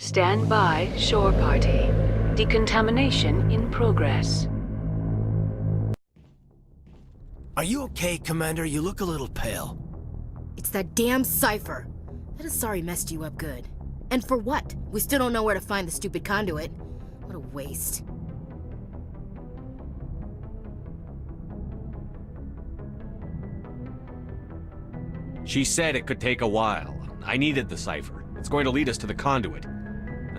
Stand by, shore party. Decontamination in progress. Are you okay, Commander? You look a little pale. It's that damn cipher. That Asari messed you up good. And for what? We still don't know where to find the stupid conduit. What a waste. She said it could take a while. I needed the cipher. It's going to lead us to the conduit.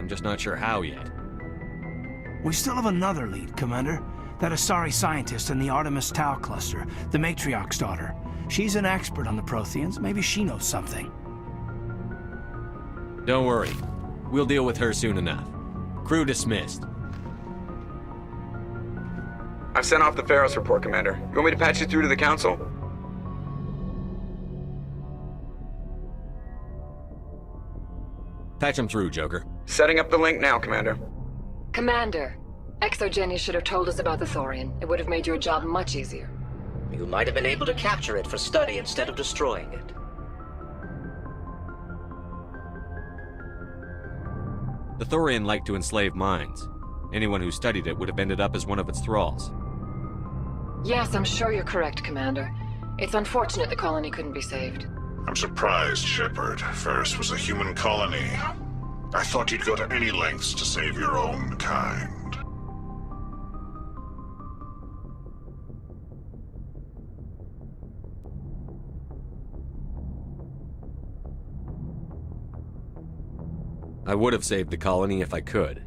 I'm just not sure how yet. We still have another lead, Commander. That Asari scientist in the Artemis Tau cluster, the Matriarch's daughter. She's an expert on the Protheans. Maybe she knows something. Don't worry. We'll deal with her soon enough. Crew dismissed. I've sent off the Pharos report, Commander. You want me to patch you through to the Council? Patch him through, Joker. Setting up the link now, Commander. Commander, Exogeny should have told us about the Thorian. It would have made your job much easier. You might have been able to capture it for study instead of destroying it. The Thorian liked to enslave minds. Anyone who studied it would have ended up as one of its thralls. Yes, I'm sure you're correct, Commander. It's unfortunate the colony couldn't be saved. I'm surprised, Shepard. Ferris was a human colony. I thought you'd go to any lengths to save your own kind. I would have saved the colony if I could.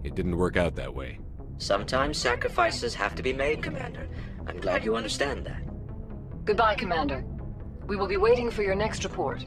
It didn't work out that way. Sometimes sacrifices have to be made, Commander. I'm glad you understand that. Goodbye, Commander. We will be waiting for your next report.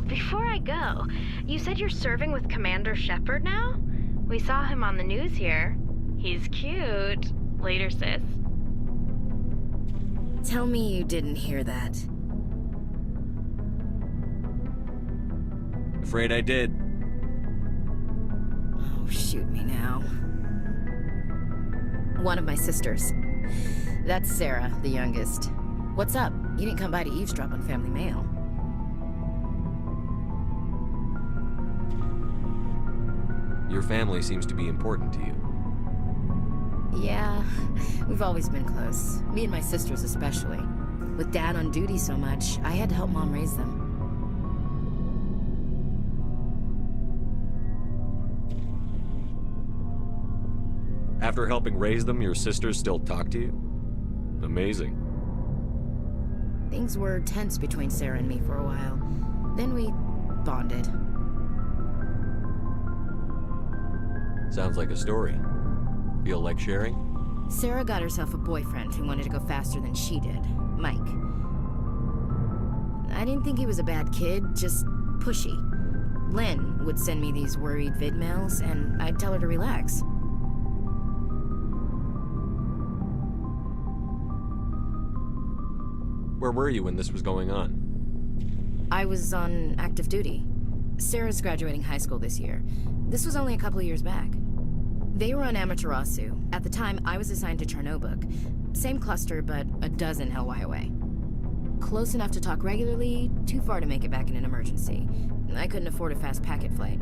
before I go, you said you're serving with Commander Shepard now? We saw him on the news here. He's cute. Later, sis. Tell me you didn't hear that. Afraid I did. Oh, shoot me now. One of my sisters. That's Sarah, the youngest. What's up? You didn't come by to eavesdrop on Family Mail. Your family seems to be important to you. Yeah, we've always been close. Me and my sisters especially. With Dad on duty so much, I had to help Mom raise them. After helping raise them, your sisters still talk to you? Amazing. Things were tense between Sarah and me for a while. Then we bonded. Sounds like a story. Feel like sharing? Sarah got herself a boyfriend who wanted to go faster than she did, Mike. I didn't think he was a bad kid, just pushy. Lynn would send me these worried vid mails, and I'd tell her to relax. Where were you when this was going on? I was on active duty. Sarah's graduating high school this year. This was only a couple of years back. They were on Amaterasu. At the time, I was assigned to Chernobog. Same cluster, but a dozen Hellwire away. Close enough to talk regularly, too far to make it back in an emergency. I couldn't afford a fast packet flight.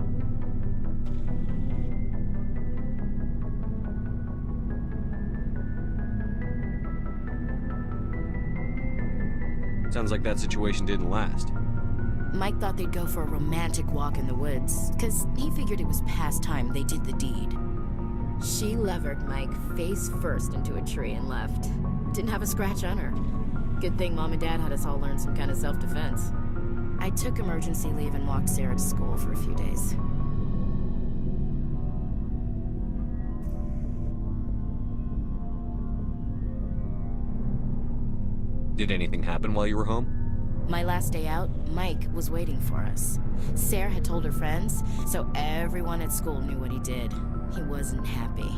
Sounds like that situation didn't last. Mike thought they'd go for a romantic walk in the woods, because he figured it was past time they did the deed. She levered Mike face first into a tree and left. Didn't have a scratch on her. Good thing Mom and Dad had us all learn some kind of self-defense. I took emergency leave and walked Sarah to school for a few days. Did anything happen while you were home? My last day out, Mike was waiting for us. Sarah had told her friends, so everyone at school knew what he did. He wasn't happy.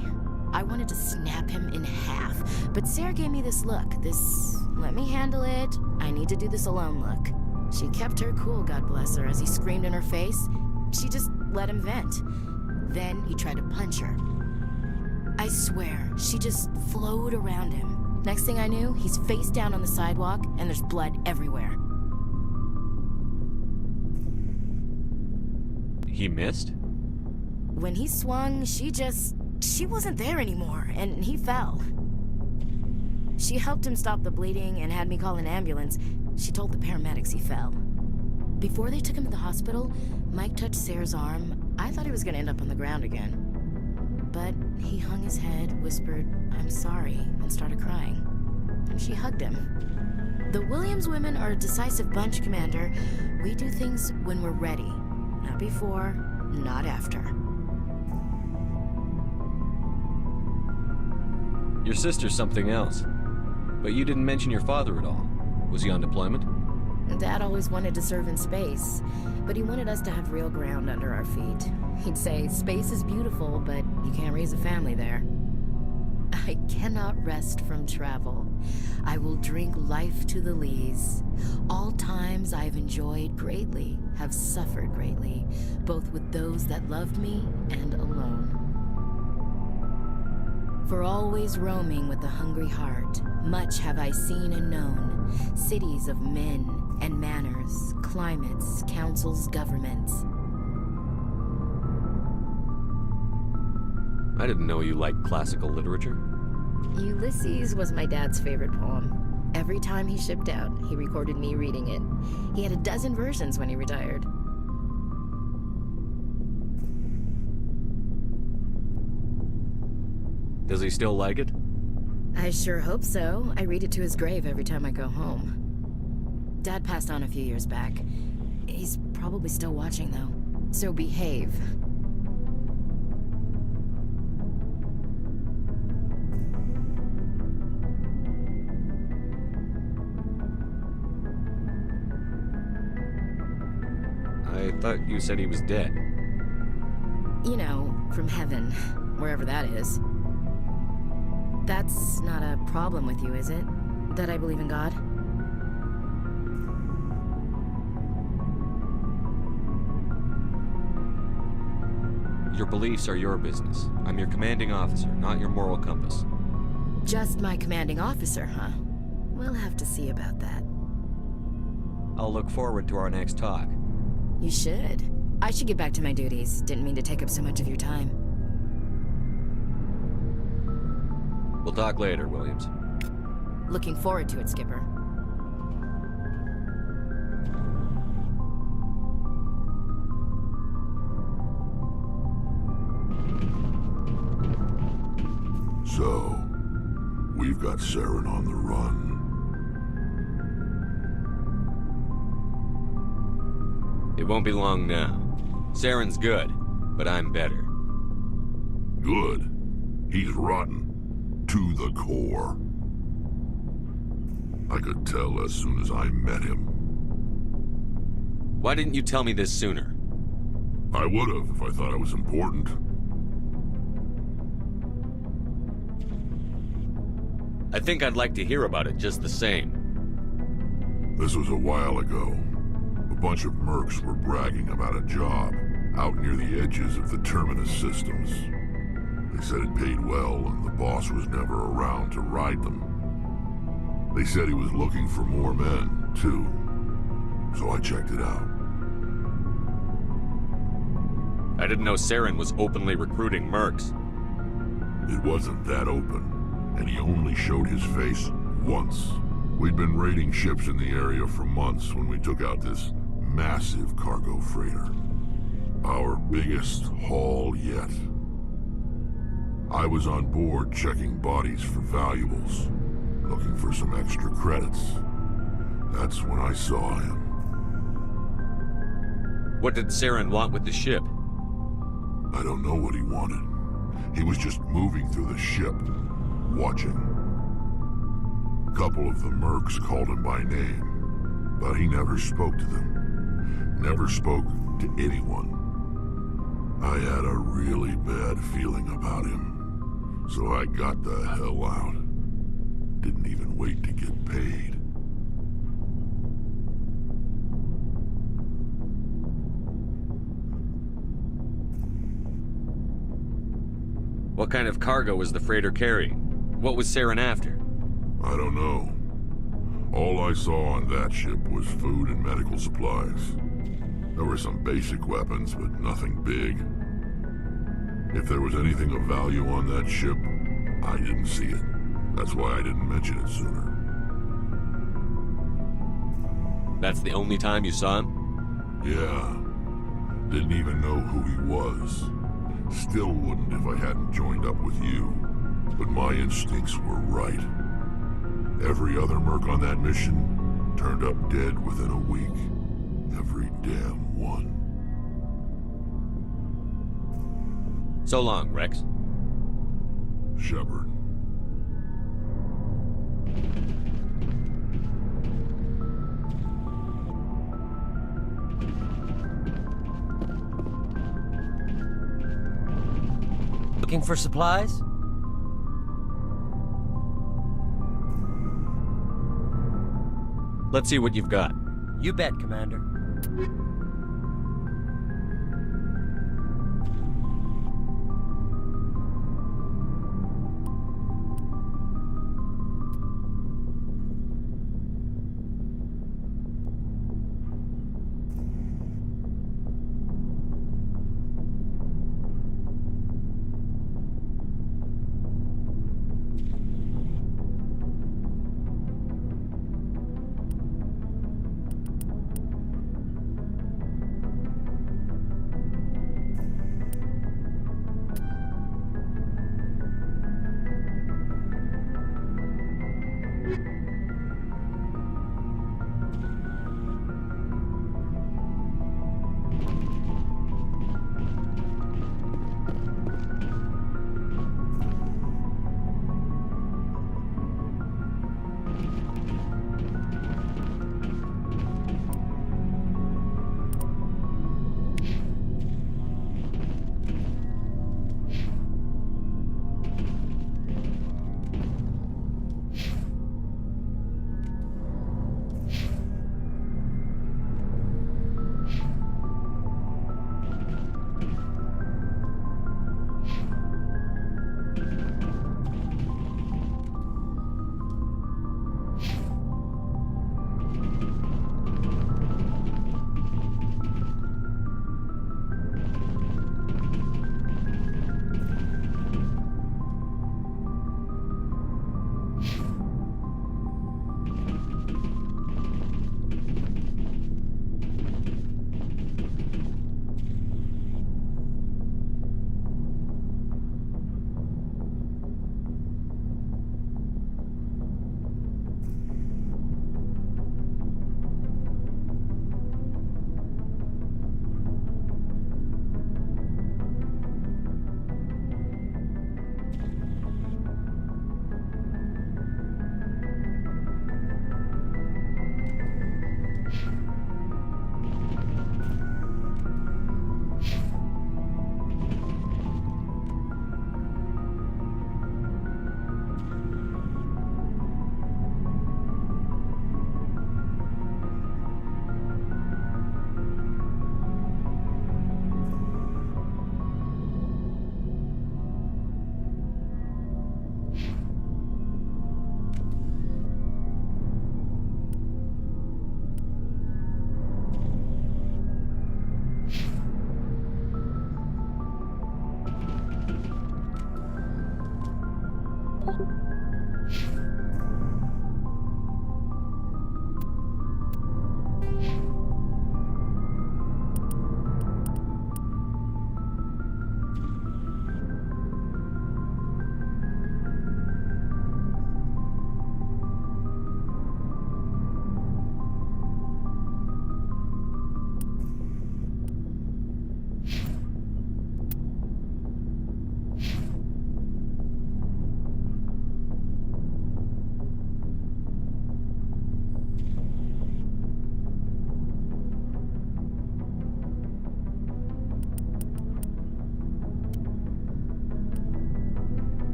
I wanted to snap him in half, but Sarah gave me this look, this let me handle it, I need to do this alone look. She kept her cool, God bless her, as he screamed in her face. She just let him vent. Then he tried to punch her. I swear, she just flowed around him. Next thing I knew, he's face down on the sidewalk, and there's blood everywhere. He missed? When he swung, she wasn't there anymore, and he fell. She helped him stop the bleeding and had me call an ambulance. She told the paramedics he fell. Before they took him to the hospital, Mike touched Sarah's arm. I thought he was gonna end up on the ground again. But he hung his head, whispered, "I'm sorry," and started crying. And she hugged him. The Williams women are a decisive bunch, Commander. We do things when we're ready. Not before, not after. Your sister's something else. But you didn't mention your father at all. Was he on deployment? Dad always wanted to serve in space, but he wanted us to have real ground under our feet. He'd say, space is beautiful, but you can't raise a family there. I cannot rest from travel. I will drink life to the lees. All times I have enjoyed greatly, have suffered greatly, both with those that loved me and alone. For always roaming with a hungry heart, much have I seen and known, cities of men and manners, climates, councils, governments. I didn't know you liked classical literature. Ulysses was my dad's favorite poem. Every time he shipped out, he recorded me reading it. He had a dozen versions when he retired. Does he still like it? I sure hope so. I read it to his grave every time I go home. Dad passed on a few years back. He's probably still watching, though. So behave. thought you said he was dead. You know, from heaven, wherever that is. That's not a problem with you, is it? That I believe in God? Your beliefs are your business. I'm your commanding officer, not your moral compass. Just my commanding officer, huh? We'll have to see about that. I'll look forward to our next talk. You should. I should get back to my duties. Didn't mean to take up so much of your time. We'll talk later, Williams. Looking forward to it, Skipper. So, we've got Saren on the run. It won't be long now. Saren's good, but I'm better. Good. He's rotten. To the core. I could tell as soon as I met him. Why didn't you tell me this sooner? I would have if I thought it was important. I think I'd like to hear about it just the same. This was a while ago. A bunch of mercs were bragging about a job out near the edges of the Terminus systems. They said it paid well and the boss was never around to ride them. They said he was looking for more men, too. So I checked it out. I didn't know Saren was openly recruiting mercs. It wasn't that open, and he only showed his face once. We'd been raiding ships in the area for months when we took out this massive cargo freighter. Our biggest haul yet. I was on board checking bodies for valuables, looking for some extra credits. That's when I saw him. What did Saren want with the ship? I don't know what he wanted. He was just moving through the ship, watching. A couple of the mercs called him by name, but he never spoke to them. Never spoke to anyone. I had a really bad feeling about him. So I got the hell out. Didn't even wait to get paid. What kind of cargo was the freighter carrying? What was Saren after? I don't know. All I saw on that ship was food and medical supplies. There were some basic weapons, but nothing big. If there was anything of value on that ship, I didn't see it. That's why I didn't mention it sooner. That's the only time you saw him? Yeah. Didn't even know who he was. Still wouldn't if I hadn't joined up with you. But my instincts were right. Every other merc on that mission turned up dead within a week. Every damn one. So long, Rex. Shepard. Looking for supplies? Let's see what you've got. You bet, Commander. I'm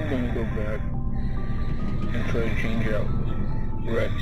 gonna go back and try to change out Rex.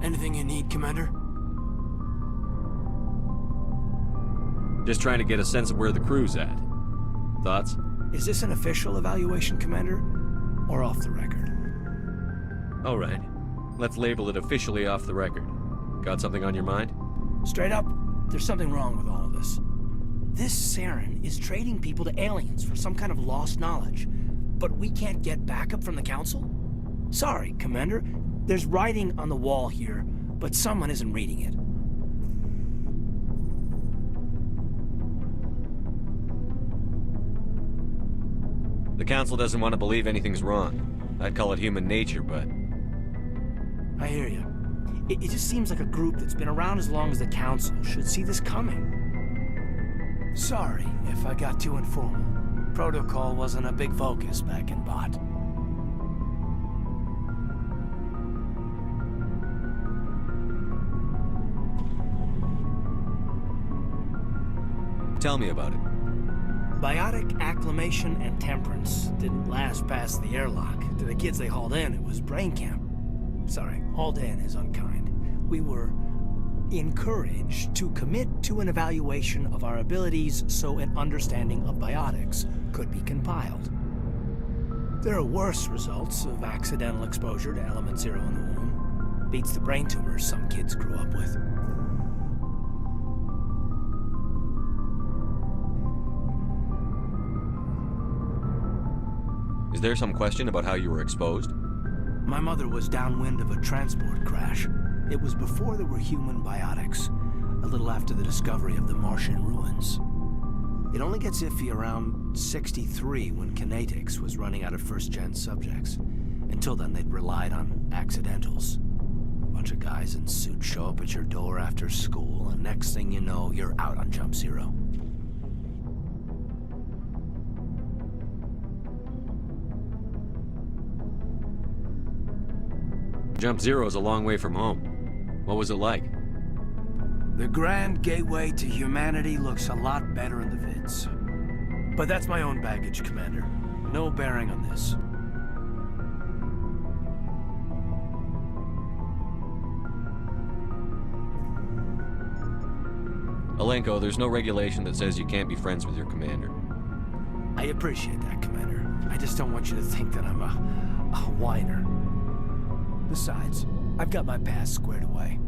Anything you need, Commander? Just trying to get a sense of where the crew's at. Thoughts? Is this an official evaluation, Commander? Or off the record? All right. Let's label it officially off the record. Got something on your mind? Straight up, there's something wrong with all of this. This Saren is trading people to aliens for some kind of lost knowledge. But we can't get backup from the Council? Sorry, Commander. There's writing on the wall here, but someone isn't reading it. The Council doesn't want to believe anything's wrong. I'd call it human nature, but... I hear you. It just seems like a group that's been around as long as the Council should see this coming. Sorry if I got too informal. Protocol wasn't a big focus back in Bot. Tell me about it. Biotic acclimation and temperance didn't last past the airlock. To the kids they hauled in, it was brain camp. Sorry, hauled in is unkind. We were encouraged to commit to an evaluation of our abilities so an understanding of biotics could be compiled. There are worse results of accidental exposure to Element Zero in the womb. Beats the brain tumors some kids grew up with. Is there some question about how you were exposed? My mother was downwind of a transport crash. It was before there were human biotics, a little after the discovery of the Martian ruins. It only gets iffy around 63 when Kinetics was running out of first-gen subjects. Until then, they'd relied on accidentals. A bunch of guys in suits show up at your door after school, and next thing you know, you're out on Jump Zero. Jump Zero is a long way from home. What was it like? The grand gateway to humanity looks a lot better in the vids. But that's my own baggage, Commander. No bearing on this. Alenko, there's no regulation that says you can't be friends with your commander. I appreciate that, Commander. I just don't want you to think that I'm a whiner. Besides, I've got my past squared away.